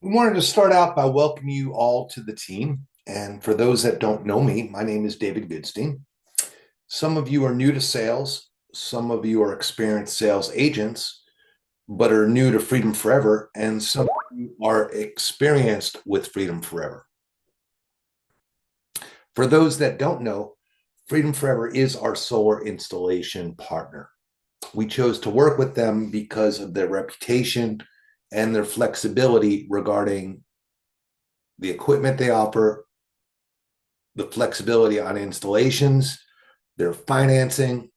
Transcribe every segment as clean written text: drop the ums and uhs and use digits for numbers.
We wanted to start out by welcoming you all to the team. And for those that don't know me, my name is David Goodstein. Some of you are new to sales, some of you are experienced sales agents, but are new to Freedom Forever, and some of you are experienced with Freedom Forever. For those that don't know, Freedom Forever is our solar installation partner. We chose to work with them because of their reputation and their flexibility regarding the equipment they offer, the flexibility on installations, their financing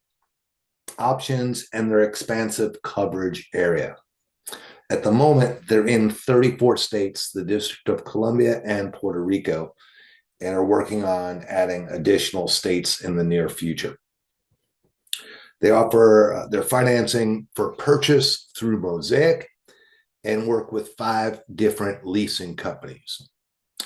options, and their expansive coverage area. At the moment, they're in 34 states, the District of Columbia, and Puerto Rico, and are working on adding additional states in the near future. They offer their financing for purchase through Mosaic and work with 5 different leasing companies.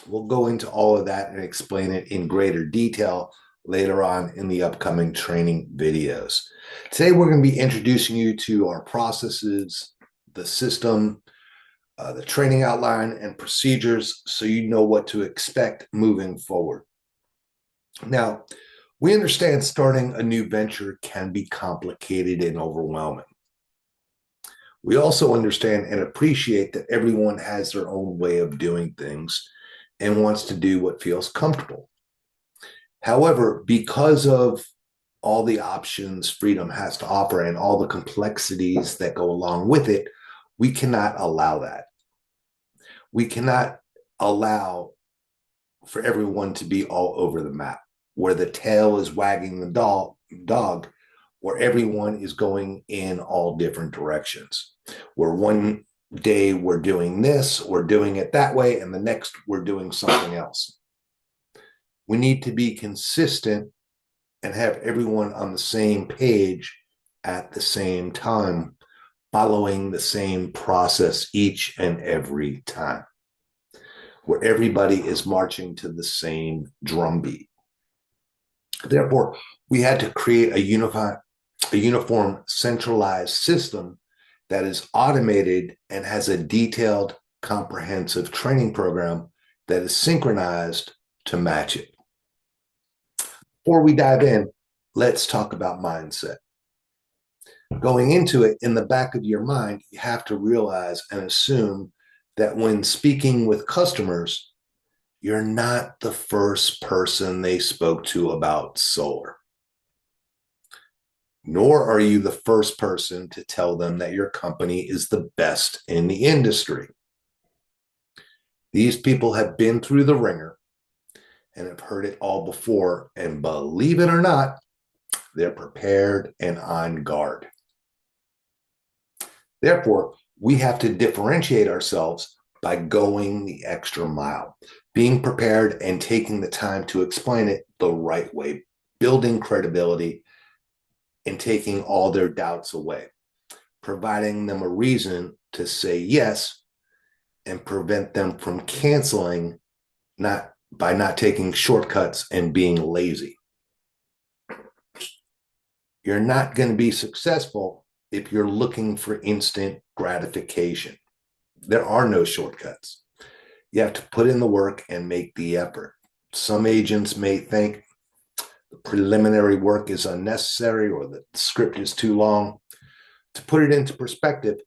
We'll go into all of that and explain it in greater detail later on in the upcoming training videos. Today, we're going to be introducing you to our processes, the system, the training outline, and procedures so you know what to expect moving forward. Now, we understand starting a new venture can be complicated and overwhelming. We also understand and appreciate that everyone has their own way of doing things and wants to do what feels comfortable. However, because of all the options Freedom has to offer and all the complexities that go along with it, we cannot allow that. We cannot allow for everyone to be all over the map, where the tail is wagging the dog, where everyone is going in all different directions, where one day we're doing this, we're doing it that way, and the next we're doing something else. We need to be consistent and have everyone on the same page at the same time, following the same process each and every time, where everybody is marching to the same drumbeat. Therefore, we had to create a uniform, centralized system that is automated and has a detailed, comprehensive training program that is synchronized to match it. Before we dive in, let's talk about mindset. Going into it, in the back of your mind, you have to realize and assume that when speaking with customers, you're not the first person they spoke to about solar. Nor are you the first person to tell them that your company is the best in the industry. These people have been through the ringer and have heard it all before, and believe it or not, they're prepared and on guard. Therefore, we have to differentiate ourselves by going the extra mile, being prepared and taking the time to explain it the right way, building credibility and taking all their doubts away, providing them a reason to say yes and prevent them from canceling by not taking shortcuts and being lazy. You're not going to be successful if you're looking for instant gratification. There are no shortcuts. You have to put in the work and make the effort. Some agents may think the preliminary work is unnecessary or the script is too long. To put it into perspective,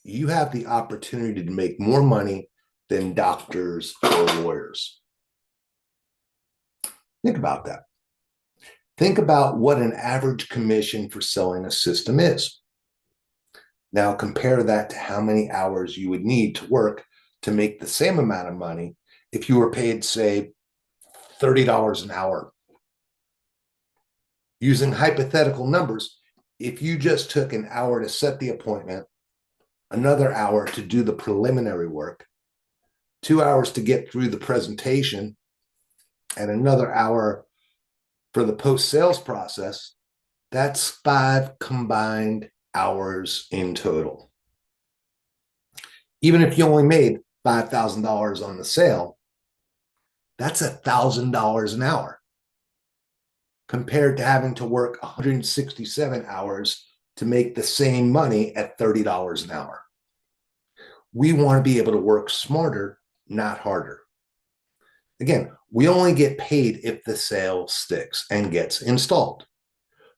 you have the opportunity to make more money than doctors or lawyers. Think about that. Think about what an average commission for selling a system is. Now compare that to how many hours you would need to work to make the same amount of money if you were paid, say, $30 an hour. Using hypothetical numbers, if you just took an hour to set the appointment, another hour to do the preliminary work, 2 hours to get through the presentation, and another hour for the post-sales process, that's 5 combined hours in total. Even if you only made $5,000 on the sale, that's $1,000 an hour compared to having to work 167 hours to make the same money at $30 an hour. We want to be able to work smarter not harder. Again, we only get paid if the sale sticks and gets installed.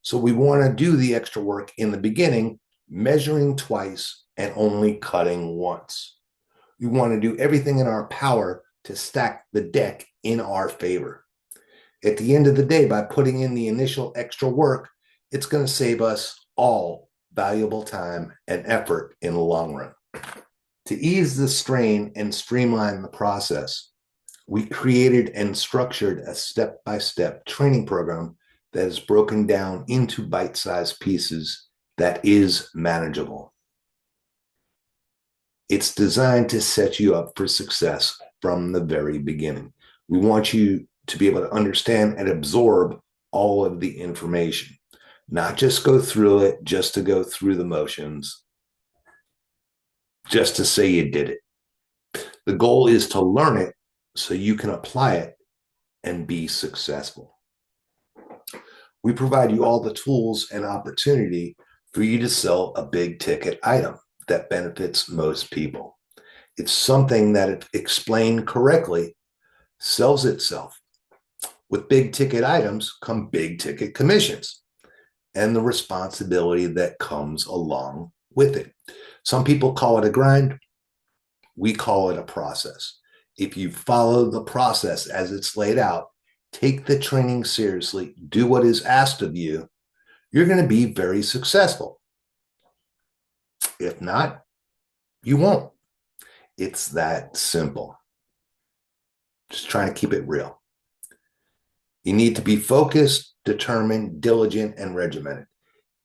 So we want to do the extra work in the beginning, measuring twice and only cutting once. We want to do everything in our power to stack the deck in our favor. At the end of the day, by putting in the initial extra work, it's going to save us all valuable time and effort in the long run. To ease the strain and streamline the process, we created and structured a step-by-step training program that is broken down into bite-sized pieces that is manageable. It's designed to set you up for success from the very beginning. We want you to be able to understand and absorb all of the information, not just go through it, just to go through the motions, just to say you did it. The goal is to learn it so you can apply it and be successful. We provide you all the tools and opportunity for you to sell a big ticket item that benefits most people. It's something that, if explained correctly, sells itself. With big ticket items come big ticket commissions and the responsibility that comes along with it. Some people call it a grind. We call it a process. If you follow the process as it's laid out, take the training seriously, do what is asked of you, you're going to be very successful. If not, you won't. It's that simple. Just trying to keep it real. You need to be focused, determined, diligent, and regimented.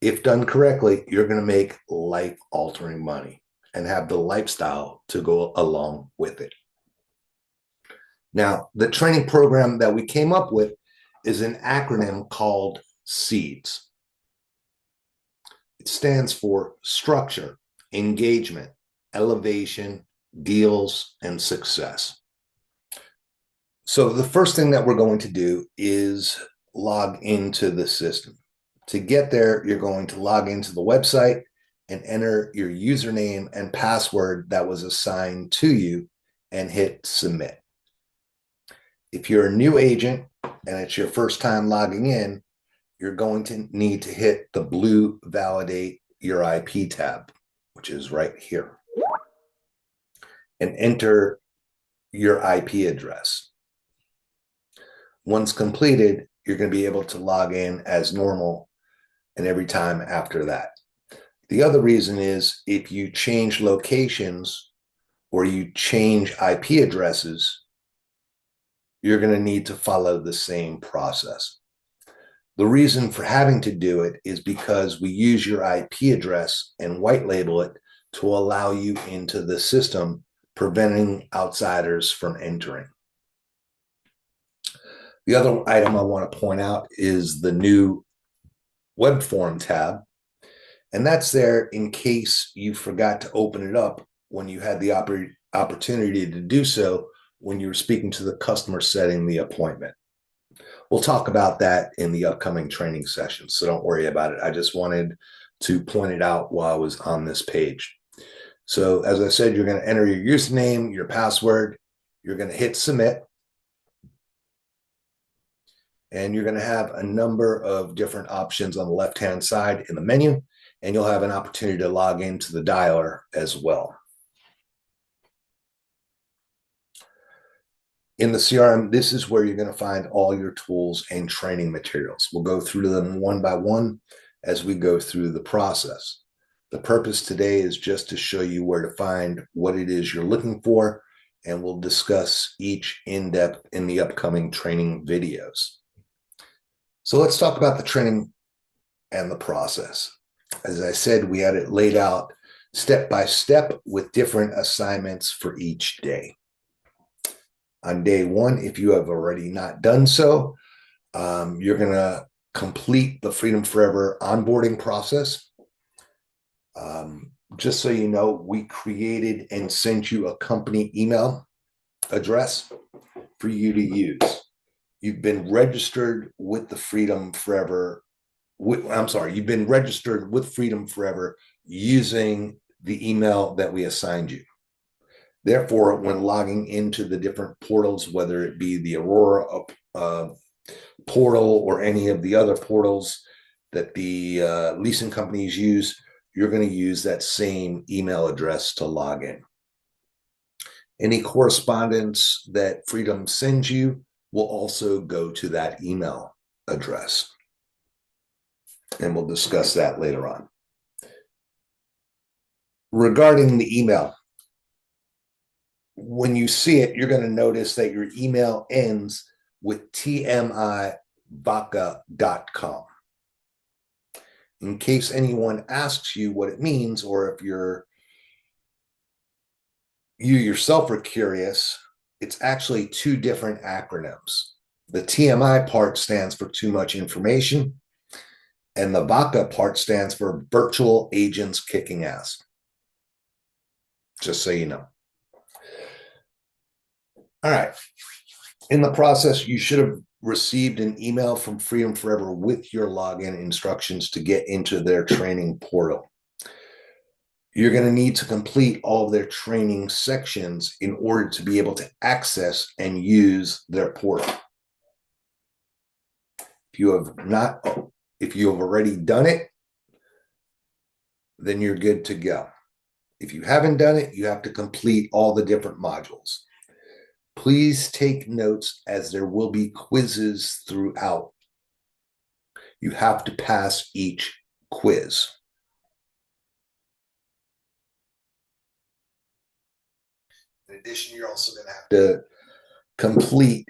If done correctly, you're going to make life-altering money and have the lifestyle to go along with it. Now, the training program that we came up with is an acronym called SEEDS. It stands for structure, engagement, elevation, deals, and success. So the first thing that we're going to do is log into the system. To get there, you're going to log into the website and enter your username and password that was assigned to you and hit submit. If you're a new agent and it's your first time logging in, you're going to need to hit the blue validate your IP tab, which is right here, and enter your IP address. Once completed, you're going to be able to log in as normal and every time after that. The other reason is if you change locations or you change IP addresses, you're going to need to follow the same process. The reason for having to do it is because we use your IP address and white label it to allow you into the system, preventing outsiders from entering. The other item I want to point out is the new web form tab. And that's there in case you forgot to open it up when you had the opportunity to do so when you were speaking to the customer setting the appointment. We'll talk about that in the upcoming training session, so don't worry about it. I just wanted to point it out while I was on this page. So as I said, you're going to enter your username, your password, you're going to hit submit, and you're going to have a number of different options on the left-hand side in the menu, and you'll have an opportunity to log into the dialer as well. In the CRM, this is where you're going to find all your tools and training materials. We'll go through them one by one as we go through the process. The purpose today is just to show you where to find what it is you're looking for, and we'll discuss each in depth in the upcoming training videos. So let's talk about the training and the process. As I said, we had it laid out step by step with different assignments for each day. On day one, if you have already not done so, you're going to complete the Freedom Forever onboarding process. Just so you know, we created and sent you a company email address for you to use. You've been registered with the Freedom Forever. You've been registered with Freedom Forever using the email that we assigned you. Therefore, when logging into the different portals, whether it be the Aurora portal or any of the other portals that the leasing companies use, you're going to use that same email address to log in. Any correspondence that Freedom sends you will also go to that email address. And we'll discuss that later on. Regarding the email, when you see it, you're going to notice that your email ends with tmivaca.com. In case anyone asks you what it means, or if you yourself are curious, it's actually two different acronyms. The TMI part stands for too much information, and the VACA part stands for virtual agents kicking ass. Just so you know. All right. In the process, you should have received an email from Freedom Forever with your login instructions to get into their training portal. You're going to need to complete all of their training sections in order to be able to access and use their portal. If you have already done it, then you're good to go. If you haven't done it, you have to complete all the different modules. Please take notes, as there will be quizzes throughout. You have to pass each quiz. In addition, you're also going to have to complete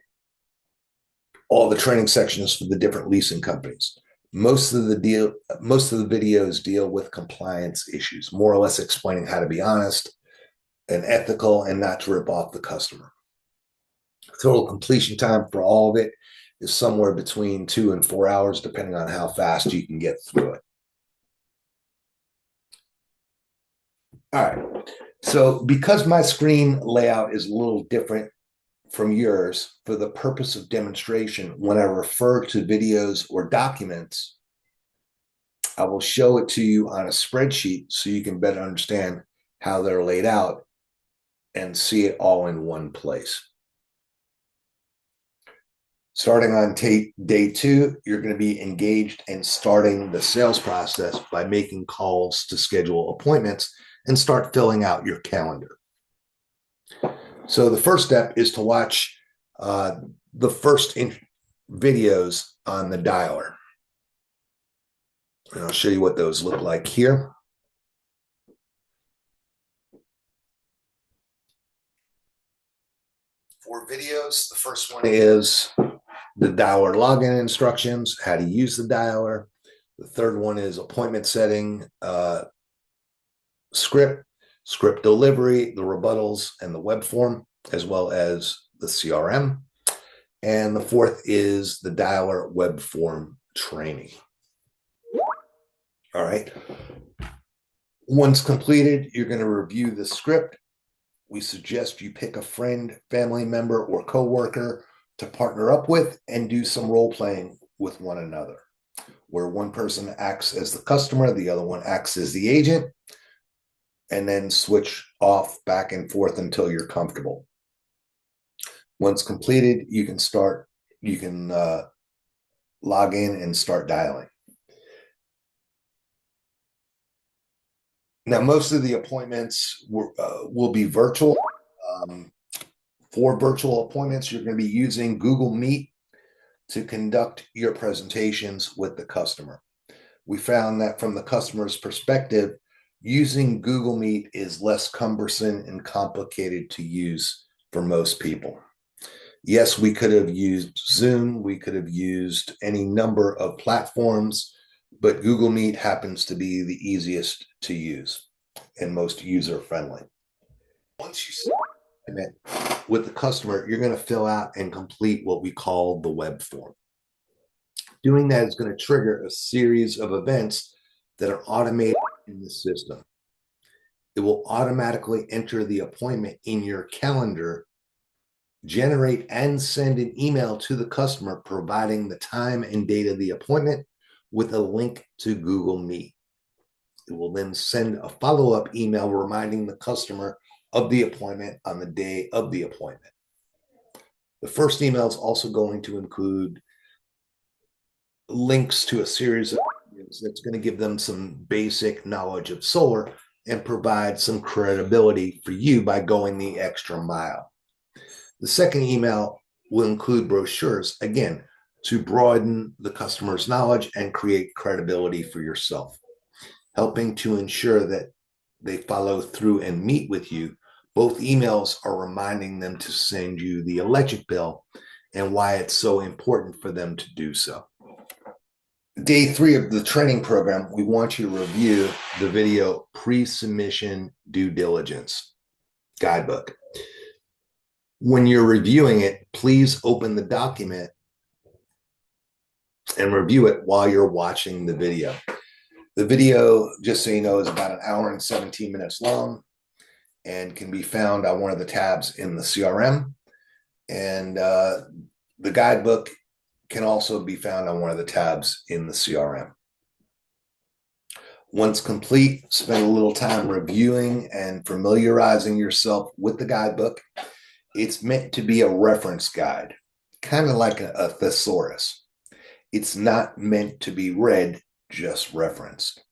all the training sections for the different leasing companies. Most of the videos deal with compliance issues, more or less explaining how to be honest and ethical and not to rip off the customer. Total completion time for all of it is somewhere between 2 and 4 hours, depending on how fast you can get through it. All right. So because my screen layout is a little different from yours, for the purpose of demonstration, when I refer to videos or documents, I will show it to you on a spreadsheet so you can better understand how they're laid out and see it all in one place. Starting on day 2, you're going to be engaged in starting the sales process by making calls to schedule appointments and start filling out your calendar. So the first step is to watch the first videos on the dialer. And I'll show you what those look like here. For videos, the first one is the dialer login instructions, how to use the dialer. The third one is appointment setting, script delivery, the rebuttals, and the web form, as well as the CRM. And the fourth is the dialer web form training. All right. Once completed, you're going to review the script. We suggest you pick a friend, family member, or coworker to partner up with and do some role playing with one another, where one person acts as the customer, the other one acts as the agent, and then switch off back and forth until you're comfortable. Once completed, you can log in and start dialing. Now, most of the appointments will be virtual. For virtual appointments, you're going to be using Google Meet to conduct your presentations with the customer. We found that from the customer's perspective, using Google Meet is less cumbersome and complicated to use for most people. Yes, we could have used Zoom, we could have used any number of platforms, but Google Meet happens to be the easiest to use and most user-friendly. Once you start with the customer, you're going to fill out and complete what we call the web form. Doing that is going to trigger a series of events that are automated in the system. It will automatically enter the appointment in your calendar, generate and send an email to the customer providing the time and date of the appointment with a link to Google Meet. It will then send a follow-up email reminding the customer of the appointment on the day of the appointment. The first email is also going to include links to a series of videos that's going to give them some basic knowledge of solar and provide some credibility for you by going the extra mile. The second email will include brochures, again, to broaden the customer's knowledge and create credibility for yourself, helping to ensure that they follow through and meet with you. Both emails are reminding them to send you the electric bill and why it's so important for them to do so. Day 3 of the training program, we want you to review the video Pre-Submission Due Diligence Guidebook. When you're reviewing it, please open the document and review it while you're watching the video. The video, just so you know, is about 1 hour and 17 minutes long and can be found on one of the tabs in the CRM. And the guidebook can also be found on one of the tabs in the CRM. Once complete, spend a little time reviewing and familiarizing yourself with the guidebook. It's meant to be a reference guide, kind of like a thesaurus. It's not meant to be read, just referenced.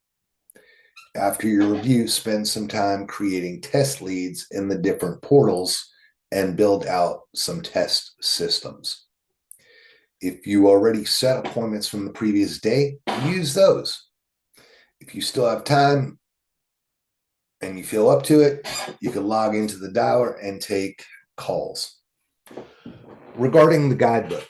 After your review, spend some time creating test leads in the different portals and build out some test systems. If you already set appointments from the previous day, use those. If you still have time and you feel up to it, you can log into the dialer and take calls. Regarding the guidebook,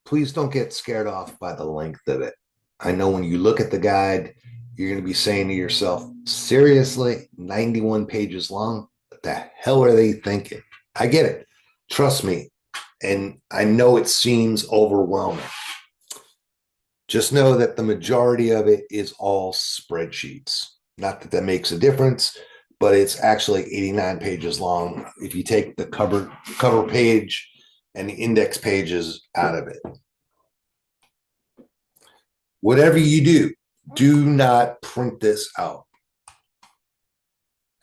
please don't get scared off by the length of it. I know when you look at the guide, you're going to be saying to yourself, seriously, 91 pages long? What the hell are they thinking? I get it. Trust me. And I know it seems overwhelming. Just know that the majority of it is all spreadsheets. Not that that makes a difference, but it's actually 89 pages long if you take the cover page and the index pages out of it. Whatever you do not print this out.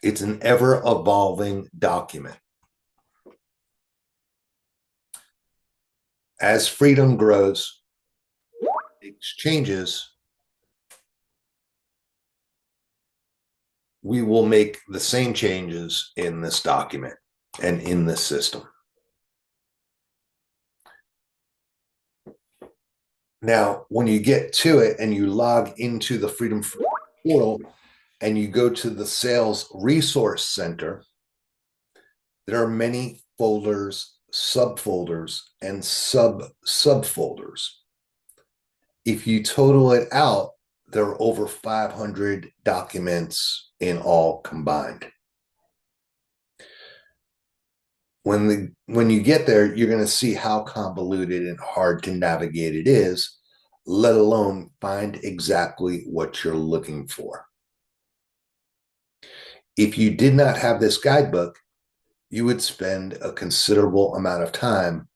It's an ever-evolving document. As freedom grows, makes changes, we will make the same changes in this document and in this system. Now, when you get to it and you log into the Freedom portal and you go to the Sales Resource Center, there are many folders, subfolders, and subfolders. If you total it out, there are over 500 documents in all combined. When you get there, you're going to see how convoluted and hard to navigate it is, let alone find exactly what you're looking for. If you did not have this guidebook, you would spend a considerable amount of time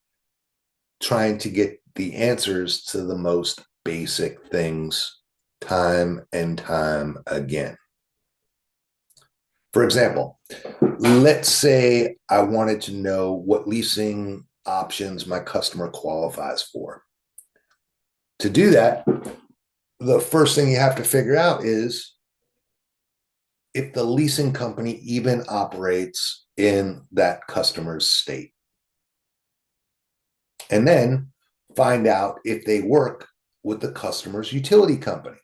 trying to get the answers to the most basic things time and time again. For example, let's say I wanted to know what leasing options my customer qualifies for. To do that, the first thing you have to figure out is if the leasing company even operates in that customer's state. And then find out if they work with the customer's utility company.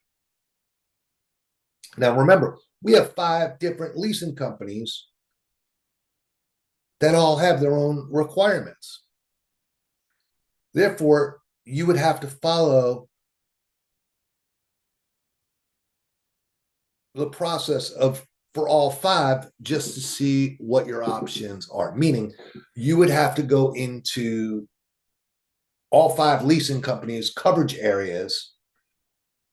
Now, remember, we have 5 different leasing companies that all have their own requirements. Therefore, you would have to follow the process for all 5 just to see what your options are. Meaning, you would have to go into all 5 leasing companies' coverage areas,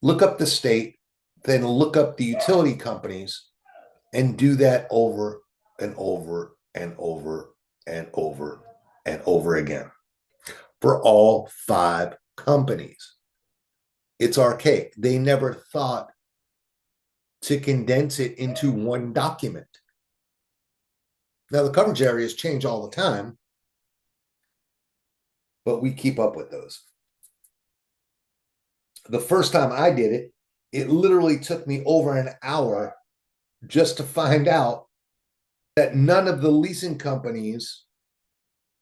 look up the state, then look up the utility companies, and do that over and over and over and over and over again for all 5 companies. It's archaic. They never thought to condense it into one document. Now, the coverage areas change all the time, but we keep up with those. The first time I did it, it literally took me over an hour just to find out that none of the leasing companies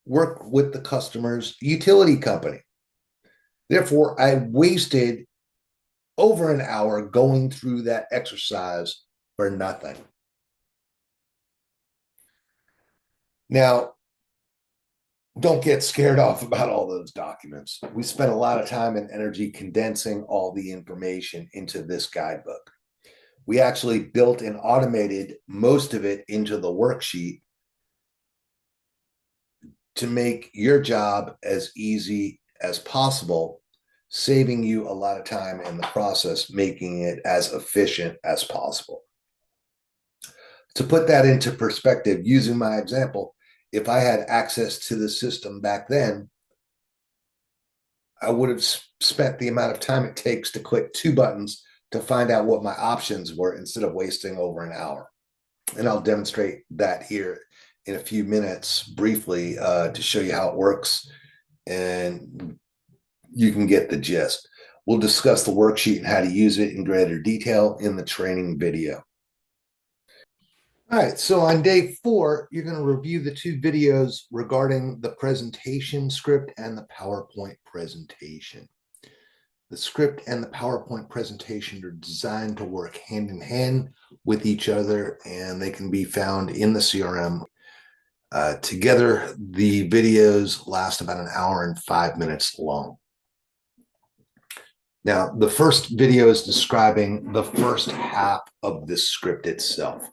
work with the customer's utility company. Therefore, I wasted over an hour going through that exercise for nothing. Now, don't get scared off about all those documents. We spent a lot of time and energy condensing all the information into this guidebook. We actually built and automated most of it into the worksheet to make your job as easy as possible, saving you a lot of time in the process, making it as efficient as possible. To put that into perspective, using my example, if I had access to the system back then, I would have spent the amount of time it takes to click 2 buttons to find out what my options were instead of wasting over an hour. And I'll demonstrate that here in a few minutes briefly to show you how it works, and you can get the gist. We'll discuss the worksheet and how to use it in greater detail in the training video. All right, so on day 4, you're going to review the 2 videos regarding the presentation script and the PowerPoint presentation. The script and the PowerPoint presentation are designed to work hand in hand with each other, and they can be found in the CRM. Together, the videos last about an hour and 5 minutes long. Now, the first video is describing the first half of the script itself,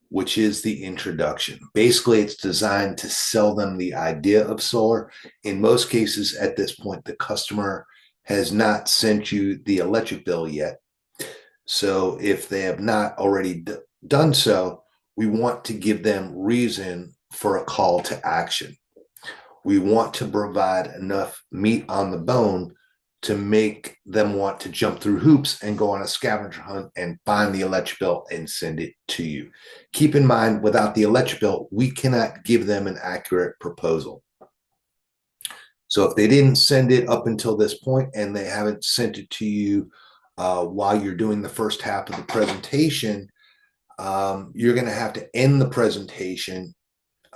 which is the introduction. Basically, it's designed to sell them the idea of solar. In most cases, at this point, the customer has not sent you the electric bill yet. So if they have not already done so, we want to give them reason for a call to action. We want to provide enough meat on the bone to make them want to jump through hoops and go on a scavenger hunt and find the electric bill and send it to you. Keep in mind, without the electric bill, we cannot give them an accurate proposal. So if they didn't send it up until this point and they haven't sent it to you while you're doing the first half of the presentation, you're going to have to end the presentation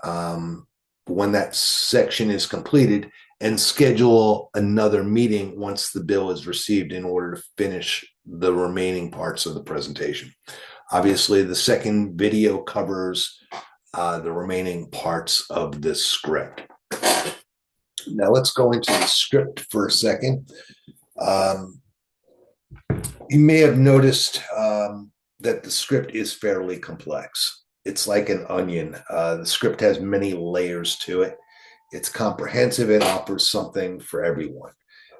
when that section is completed and schedule another meeting once the bill is received in order to finish the remaining parts of the presentation. Obviously, the second video covers the remaining parts of this script. Now let's go into the script for a second. You may have noticed that the script is fairly complex. It's like an onion. The script has many layers to it. It's comprehensive and offers something for everyone.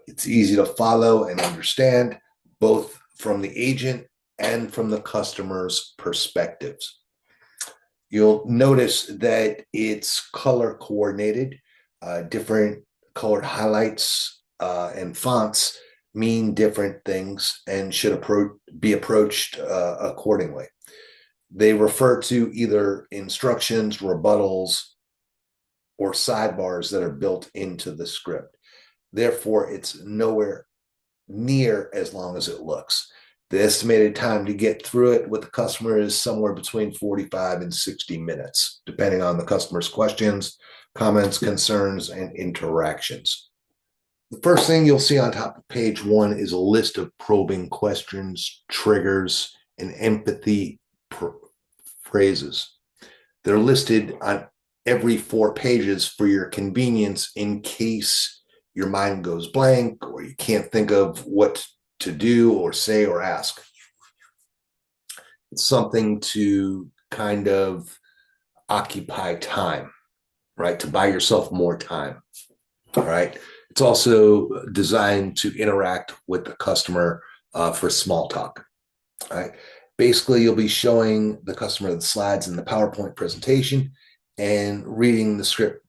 It's easy to follow and understand, both from the agent and from the customer's perspectives. You'll notice that it's color coordinated. Different colored highlights and fonts mean different things and should be approached accordingly. They refer to either instructions, rebuttals, or sidebars that are built into the script. Therefore, it's nowhere near as long as it looks. The estimated time to get through it with the customer is somewhere between 45 and 60 minutes, depending on the customer's questions, comments, concerns, and interactions. The first thing you'll see on top of page 1 is a list of probing questions, triggers, and empathy phrases. They're listed on every 4 pages for your convenience in case your mind goes blank or you can't think of what to do or say or ask. It's something to kind of occupy time, right? To buy yourself more time, all right? It's also designed to interact with the customer for small talk, all right? Basically, you'll be showing the customer the slides in the PowerPoint presentation and reading the script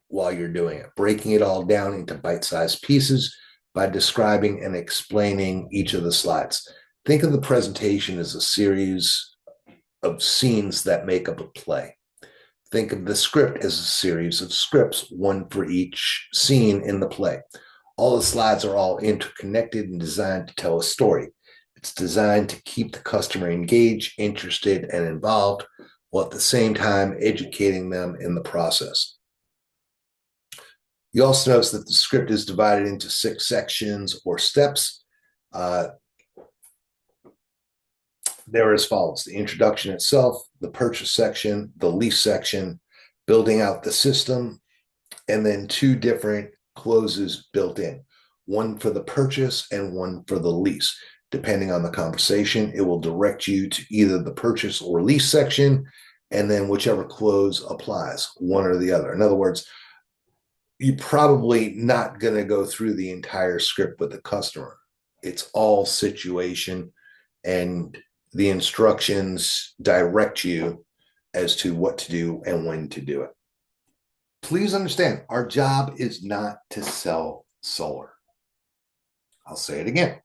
while you're doing it, breaking it all down into bite-sized pieces by describing and explaining each of the slides. Think of the presentation as a series of scenes that make up a play. Think of the script as a series of scripts, one for each scene in the play. All the slides are all interconnected and designed to tell a story. It's designed to keep the customer engaged, interested, and involved, while at the same time educating them in the process. You also notice that the script is divided into 6 sections or steps. They're as follows: the introduction itself, the purchase section, the lease section, building out the system, and then 2 different closes built in, one for the purchase and one for the lease. Depending on the conversation, it will direct you to either the purchase or lease section, and then whichever close applies, one or the other. In other words, you're probably not going to go through the entire script with the customer. It's all situation, and the instructions direct you as to what to do and when to do it. Please understand, our job is not to sell solar. I'll say it again.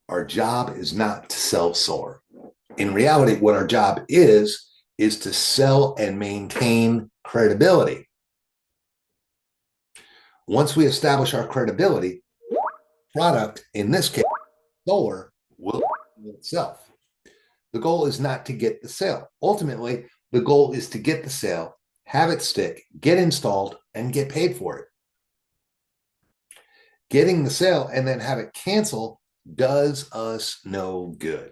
Our job is not to sell solar. In reality, what our job is to sell and maintain credibility. Once we establish our credibility, product, in this case, solar, will sell itself. The goal is not to get the sale. Ultimately, the goal is to get the sale, have it stick, get installed, and get paid for it. Getting the sale and then have it cancel does us no good.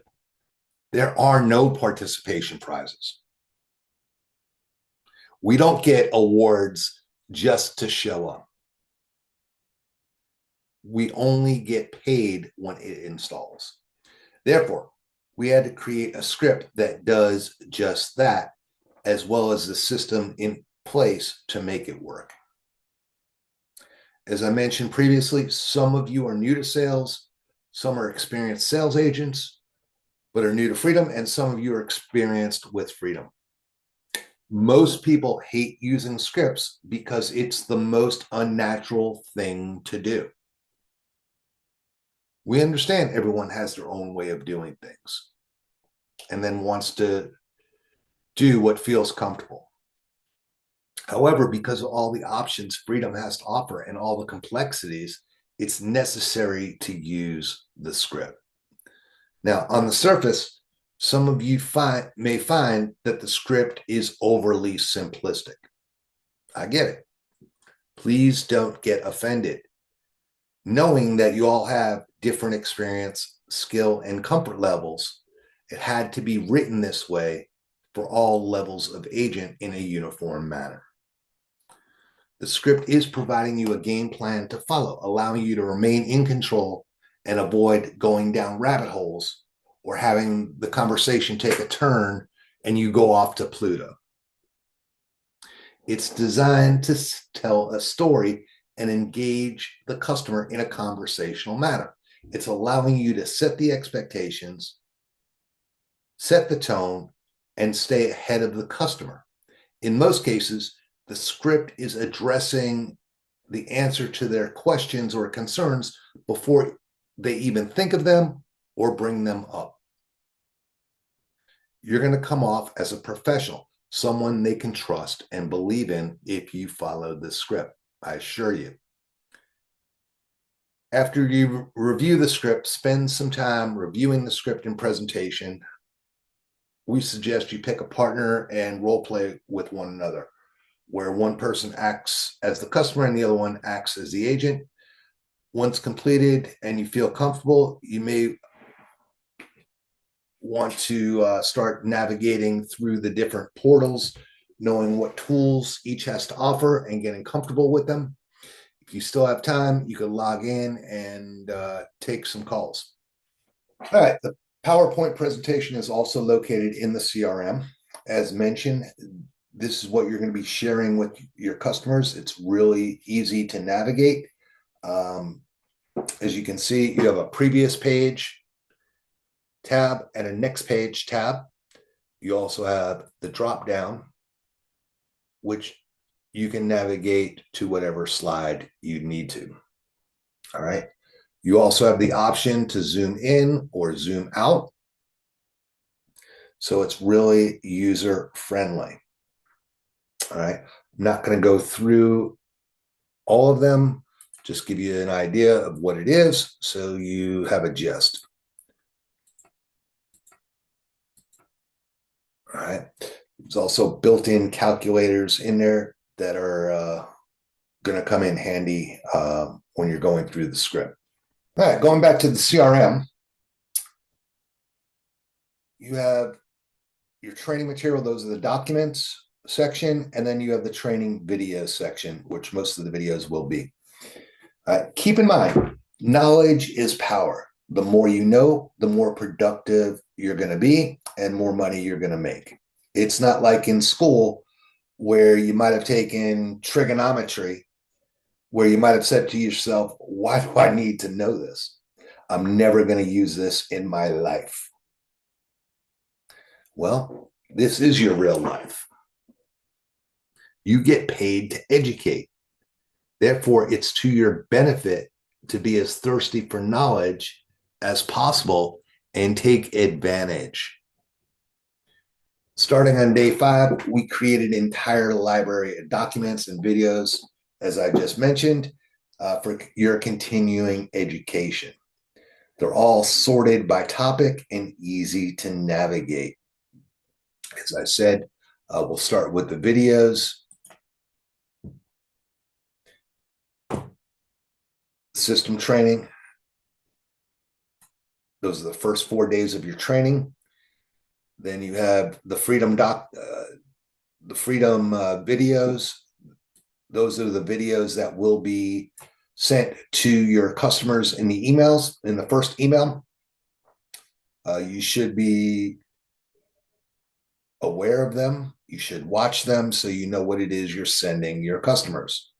There are no participation prizes. We don't get awards just to show up. We only get paid when it installs. Therefore, we had to create a script that does just that, as well as the system in place to make it work. As I mentioned previously, some of you are new to sales, some are experienced sales agents, but are new to Freedom, and some of you are experienced with Freedom. Most people hate using scripts because it's the most unnatural thing to do. We understand everyone has their own way of doing things and then wants to do what feels comfortable. However, because of all the options Freedom has to offer and all the complexities, it's necessary to use the script. Now, on the surface, some of you may find that the script is overly simplistic. I get it. Please don't get offended, knowing that you all have different experience, skill, and comfort levels. It had to be written this way for all levels of agent in a uniform manner. The script is providing you a game plan to follow, allowing you to remain in control and avoid going down rabbit holes or having the conversation take a turn and you go off to Pluto. It's designed to tell a story and engage the customer in a conversational manner. It's allowing you to set the expectations, set the tone, and stay ahead of the customer. In most cases, the script is addressing the answer to their questions or concerns before they even think of them or bring them up. You're going to come off as a professional, someone they can trust and believe in if you follow the script, I assure you. After you review the script, spend some time reviewing the script and presentation. We suggest you pick a partner and role play with one another, where one person acts as the customer and the other one acts as the agent. Once completed and you feel comfortable, you may want to start navigating through the different portals, knowing what tools each has to offer and getting comfortable with them. If you still have time, you can log in and take some calls. All right, the PowerPoint presentation is also located in the CRM. As mentioned, this is what you're going to be sharing with your customers. It's really easy to navigate. As you can see, you have a previous page tab and a next page tab. You also have the drop down, which you can navigate to whatever slide you need to. All right. You also have the option to zoom in or zoom out. So it's really user friendly. All right. I'm not going to go through all of them, just give you an idea of what it is so you have a gist. All right. There's also built-in calculators in there that are going to come in handy when you're going through the script. All right, going back to the CRM, you have your training material. Those are the documents section, and then you have the training video section, which most of the videos will be. Keep in mind, knowledge is power. The more you know, the more productive you're going to be and more money you're going to make. It's not like in school where you might have taken trigonometry, where you might have said to yourself, why do I need to know this? I'm never going to use this in my life. Well, this is your real life. You get paid to educate. Therefore, it's to your benefit to be as thirsty for knowledge as possible and take advantage. Starting on day 5, we created an entire library of documents and videos, as I just mentioned, for your continuing education. They're all sorted by topic and easy to navigate. As I said, we'll start with the videos. System training. Those are the first 4 days of your training. Then you have the Freedom videos. Those are the videos that will be sent to your customers in the emails, in the first email. You should be aware of them. You should watch them so you know what it is you're sending your customers.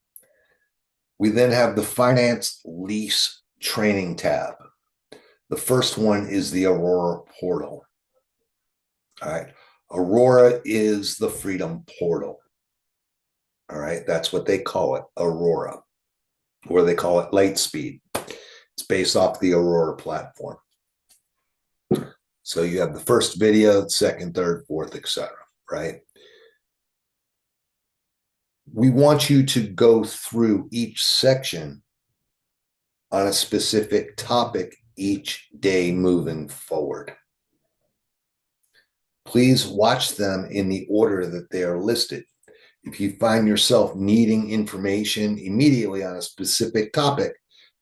We then have the finance lease training tab. The first one is the Aurora portal. All right. Aurora is the Freedom portal. All right. That's what they call it, Aurora, or they call it Lightspeed. It's based off the Aurora platform. So you have the first video, second, third, fourth, etc. Right? We want you to go through each section on a specific topic each day moving forward. Please watch them in the order that they are listed. If you find yourself needing information immediately on a specific topic,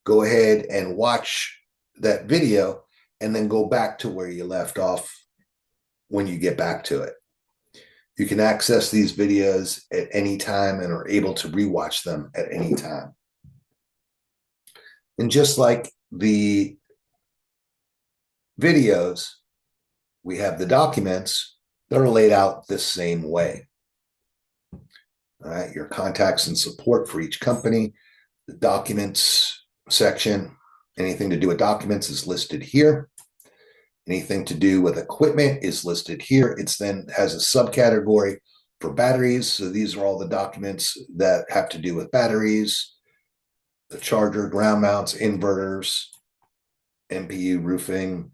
go ahead and watch that video and then go back to where you left off when you get back to it. You can access these videos at any time and are able to rewatch them at any time. And just like the videos, we have the documents that are laid out the same way. All right, your contacts and support for each company, the documents section, anything to do with documents is listed here. Anything to do with equipment is listed here. It's then has a subcategory for batteries. So these are all the documents that have to do with batteries, the charger, ground mounts, inverters, MPU, roofing,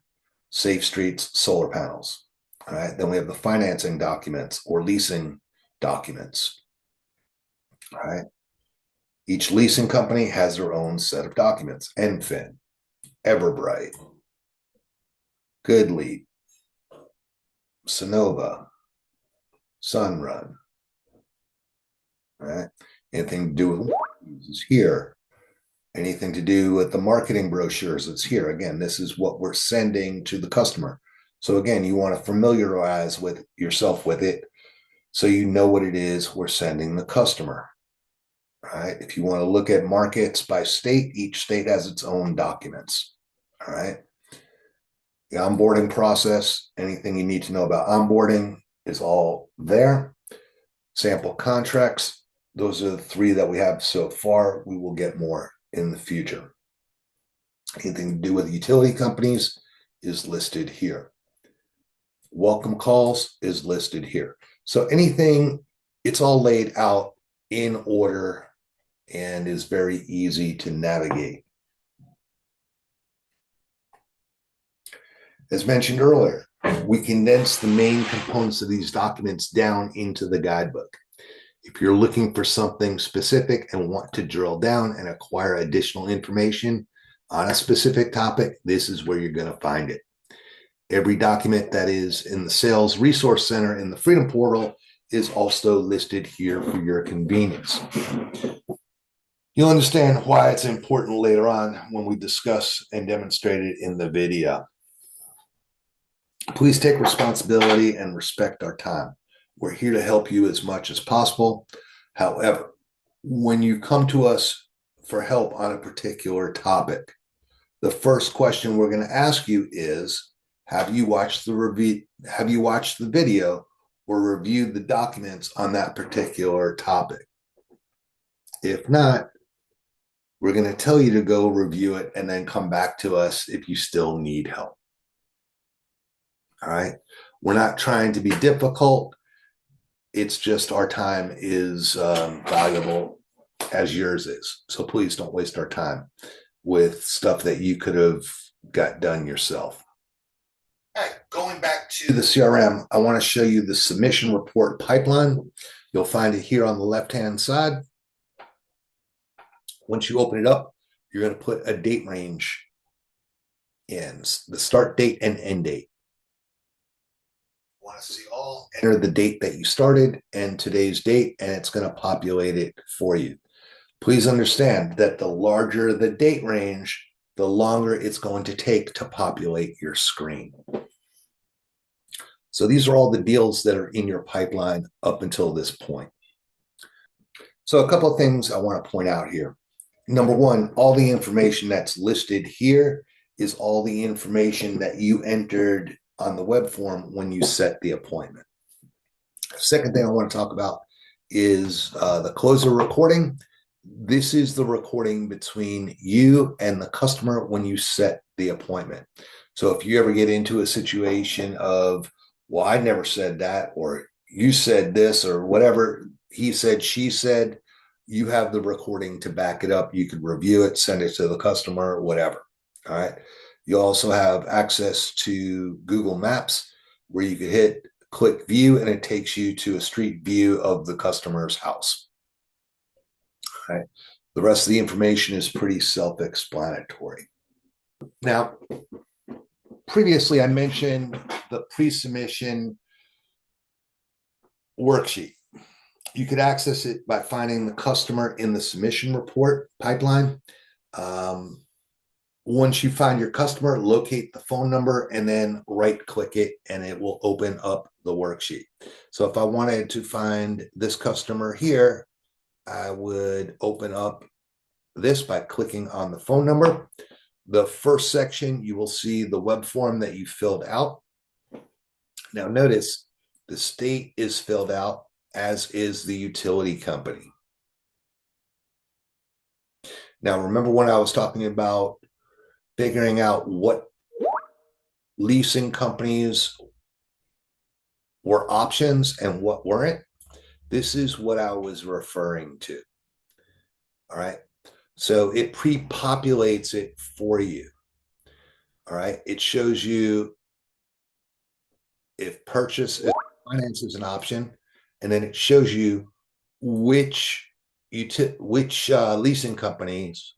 safe streets, solar panels. All right. Then we have the financing documents or leasing documents. All right. Each leasing company has their own set of documents. Enfin, Everbright, GoodLead, Sonova, Sunrun. All right. Anything to do with is here. Anything to do with the marketing brochures, it's here. Again, this is what we're sending to the customer. So again, you want to familiarize with yourself with it so you know what it is we're sending the customer. All right. If you want to look at markets by state, each state has its own documents. All right. The onboarding process, anything you need to know about onboarding is all there. Sample contracts, those are the 3 that we have so far. We will get more in the future. Anything to do with utility companies is listed here. Welcome calls is listed here. So anything, it's all laid out in order and is very easy to navigate. As mentioned earlier, we condense the main components of these documents down into the guidebook. If you're looking for something specific and want to drill down and acquire additional information on a specific topic, this is where you're going to find it. Every document that is in the Sales Resource Center in the Freedom Portal is also listed here for your convenience. You'll understand why it's important later on when we discuss and demonstrate it in the video. Please take responsibility and respect our time. We're here to help you as much as possible. However, when you come to us for help on a particular topic, the first question we're going to ask you is, have you watched the video or reviewed the documents on that particular topic? If not, we're going to tell you to go review it and then come back to us if you still need help. All right. We're not trying to be difficult. It's just our time is valuable as yours is. So please don't waste our time with stuff that you could have got done yourself. All right, going back to the CRM, I want to show you the submission report pipeline. You'll find it here on the left-hand side. Once you open it up, you're going to put a date range in, the start date and end date. Want to see all, enter the date that you started and today's date, and it's going to populate it for you. Please understand that the larger the date range, the longer it's going to take to populate your screen. So these are all the deals that are in your pipeline up until this point. So a couple of things I want to point out here. Number one, all the information that's listed here is all the information that you entered on the web form when you set the appointment. Second thing I want to talk about is the closer recording. This is the recording between you and the customer when you set the appointment. So if you ever get into a situation of, well, I never said that, or you said this, or whatever he said, she said, you have the recording to back it up. You could review it, send it to the customer, whatever. All right. You also have access to Google Maps where you could click view, and it takes you to a street view of the customer's house. All right. The rest of the information is pretty self-explanatory. Now, previously I mentioned the pre-submission worksheet. You could access it by finding the customer in the submission report pipeline. Once you find your customer, locate the phone number and then right-click it, and it will open up the worksheet. So if I wanted to find this customer here, I would open up this by clicking on the phone number. The first section, you will see the web form that you filled out. Now notice the state is filled out, as is the utility company. Now remember when I was talking about figuring out what leasing companies were options and what weren't? This is what I was referring to. All right. So it pre-populates it for you. All right. It shows you if purchase, if finance is an option, and then it shows you which leasing companies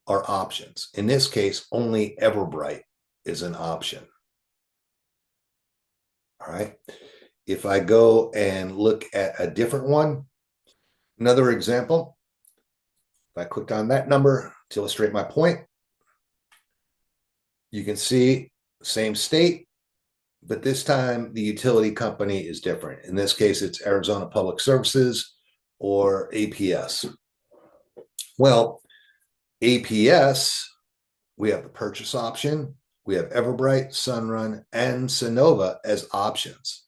are options. In this case, only Everbright is an option. All right. If I go and look at a different one, another example, if I clicked on that number to illustrate my point, you can see same state, but this time the utility company is different. In this case, it's Arizona Public Services or APS. Well, APS, we have the purchase option. We have Everbright, Sunrun, and Sunnova as options.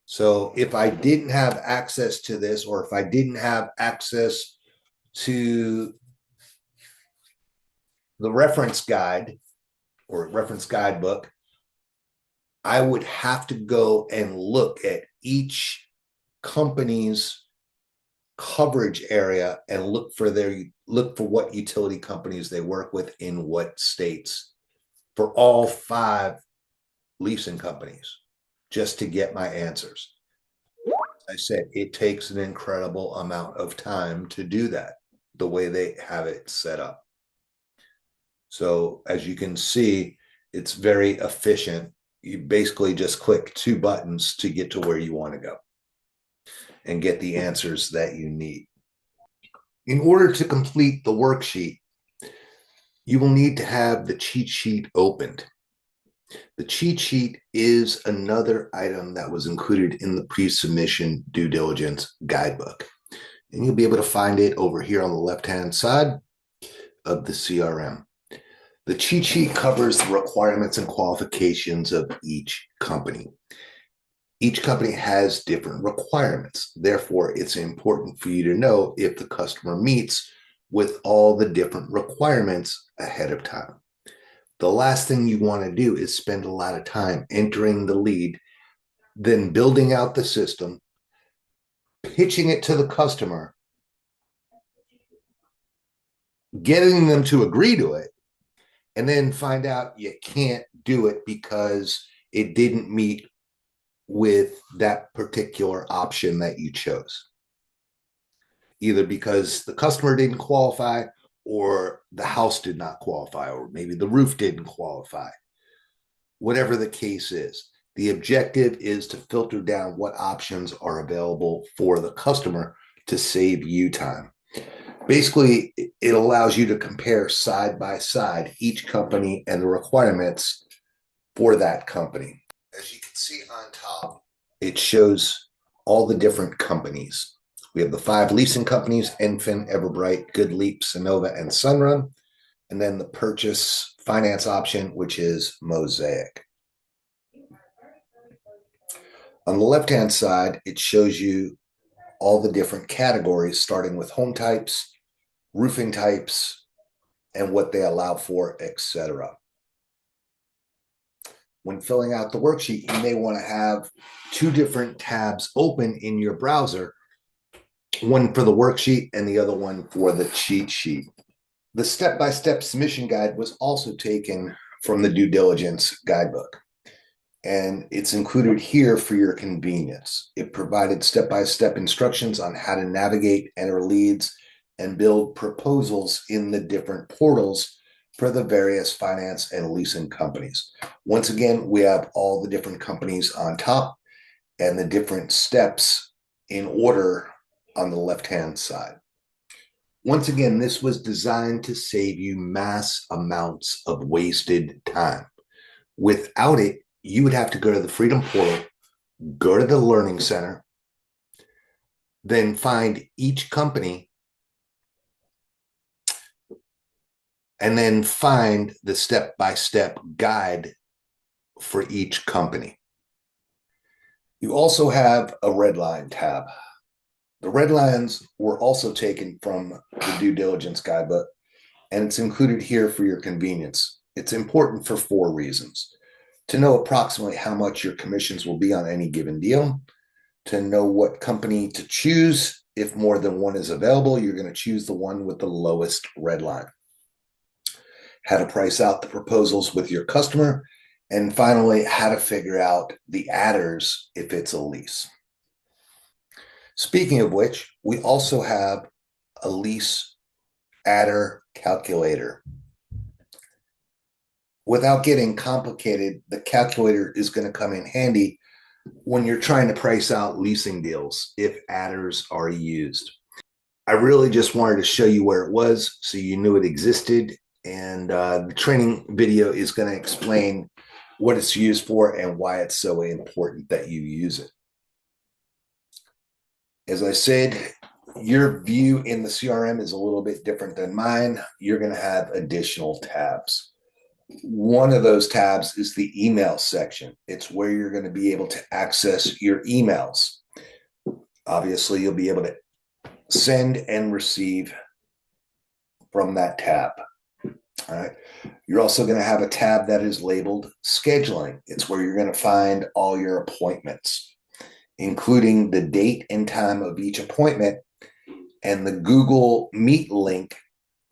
So if I didn't have access to this, or if I didn't have access to the reference guide or reference guidebook, I would have to go and look at each company's coverage area and look for what utility companies they work with in what states for all 5 leasing companies just to get my answers. I said it takes an incredible amount of time to do that, the way they have it set up. So as you can see, it's very efficient. You basically just click two buttons to get to where you want to go and get the answers that you need. In order to complete the worksheet, you will need to have the cheat sheet opened. The cheat sheet is another item that was included in the pre-submission due diligence guidebook. And you'll be able to find it over here on the left-hand side of the CRM. The cheat sheet covers the requirements and qualifications of each company. Each company has different requirements. Therefore, it's important for you to know if the customer meets with all the different requirements ahead of time. The last thing you want to do is spend a lot of time entering the lead, then building out the system, pitching it to the customer, getting them to agree to it, and then find out you can't do it because it didn't meet with that particular option that you chose. Either because the customer didn't qualify, or the house did not qualify, or maybe the roof didn't qualify. Whatever the case is, the objective is to filter down what options are available for the customer to save you time. Basically, it allows you to compare side by side each company and the requirements for that company. As you can see on top, it shows all the different companies. We have the 5 leasing companies: Enfin, Everbright, GoodLeap, Sunnova, and Sunrun. And then the purchase finance option, which is Mosaic. On the left-hand side, it shows you all the different categories, starting with home types, roofing types, and what they allow for, etc. When filling out the worksheet, you may want to have 2 different tabs open in your browser, one for the worksheet and the other one for the cheat sheet. The step-by-step submission guide was also taken from the due diligence guidebook, and it's included here for your convenience. It provided step-by-step instructions on how to navigate, enter leads, and build proposals in the different portals for the various finance and leasing companies. Once again, we have all the different companies on top and the different steps in order on the left-hand side. Once again, this was designed to save you mass amounts of wasted time. Without it, you would have to go to the Freedom Portal, go to the Learning Center, then find each company, and then find the step-by-step guide for each company. You also have a redline tab. The red lines were also taken from the due diligence guidebook, and it's included here for your convenience. It's important for 4 reasons: to know approximately how much your commissions will be on any given deal, to know what company to choose. If more than one is available, you're going to choose the one with the lowest red line. How to price out the proposals with your customer, and finally, how to figure out the adders if it's a lease. Speaking of which, we also have a lease adder calculator. Without getting complicated, the calculator is going to come in handy when you're trying to price out leasing deals if adders are used. I really just wanted to show you where it was so you knew it existed, and the training video is going to explain what it's used for and why it's so important that you use it. As I said, your view in the CRM is a little bit different than mine. You're going to have additional tabs. One of those tabs is the email section. It's where you're going to be able to access your emails. Obviously, you'll be able to send and receive from that tab. All right. You're also going to have a tab that is labeled scheduling. It's where you're going to find all your appointments, including the date and time of each appointment and the Google Meet link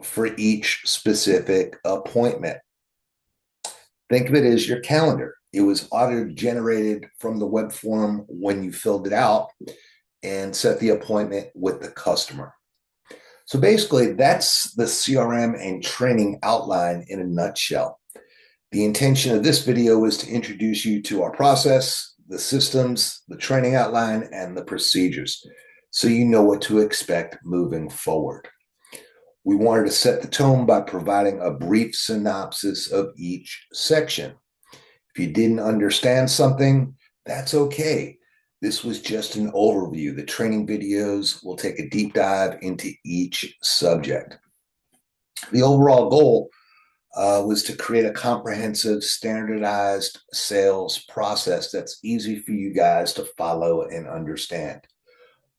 for each specific appointment. Think of it as your calendar. It was auto-generated from the web form when you filled it out, and set the appointment with the customer. So basically, that's the CRM and training outline in a nutshell. The intention of this video is to introduce you to our process, the systems, the training outline, and the procedures, so you know what to expect moving forward. We wanted to set the tone by providing a brief synopsis of each section. If you didn't understand something, that's okay. This was just an overview. The training videos will take a deep dive into each subject. The overall goal was to create a comprehensive, standardized sales process that's easy for you guys to follow and understand.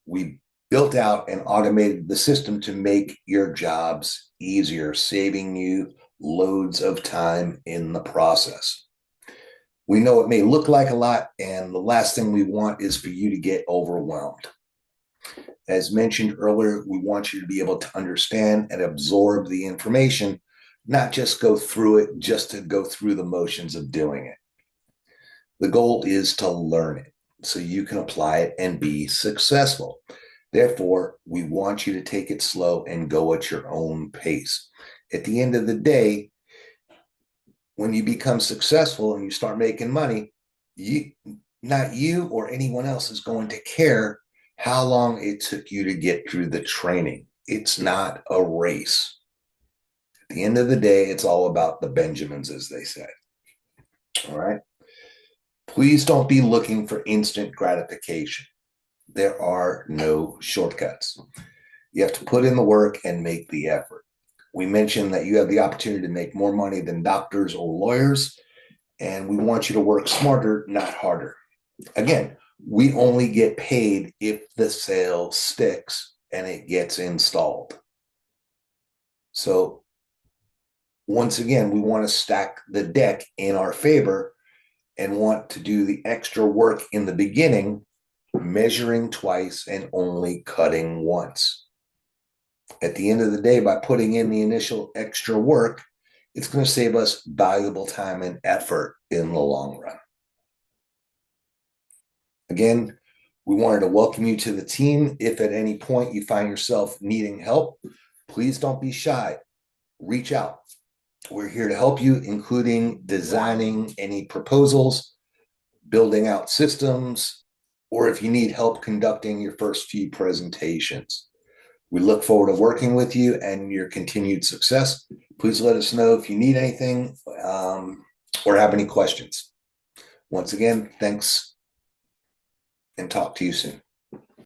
We built out and automated the system to make your jobs easier, saving you loads of time in the process. We know it may look like a lot, and the last thing we want is for you to get overwhelmed. As mentioned earlier, we want you to be able to understand and absorb the information, not just go through it just to go through the motions of doing it. The goal is to learn it so you can apply it and be successful. Therefore, we want you to take it slow and go at your own pace. At the end of the day, when you become successful and you start making money, not you or anyone else is going to care how long it took you to get through the training. It's not a race. At the end of the day, it's all about the Benjamins, as they say. All right. Please don't be looking for instant gratification. There are no shortcuts. You have to put in the work and make the effort. We mentioned that you have the opportunity to make more money than doctors or lawyers, and we want you to work smarter, not harder. Again, we only get paid if the sale sticks and it gets installed. So once again, we want to stack the deck in our favor and want to do the extra work in the beginning, measuring twice and only cutting once. At the end of the day, by putting in the initial extra work, it's going to save us valuable time and effort in the long run. Again, we wanted to welcome you to the team. If at any point you find yourself needing help, please don't be shy. Reach out. We're here to help you, including designing any proposals, building out systems, or if you need help conducting your first few presentations. We look forward to working with you and your continued success. Please let us know if you need anything or have any questions. Once again, thanks, and talk to you soon.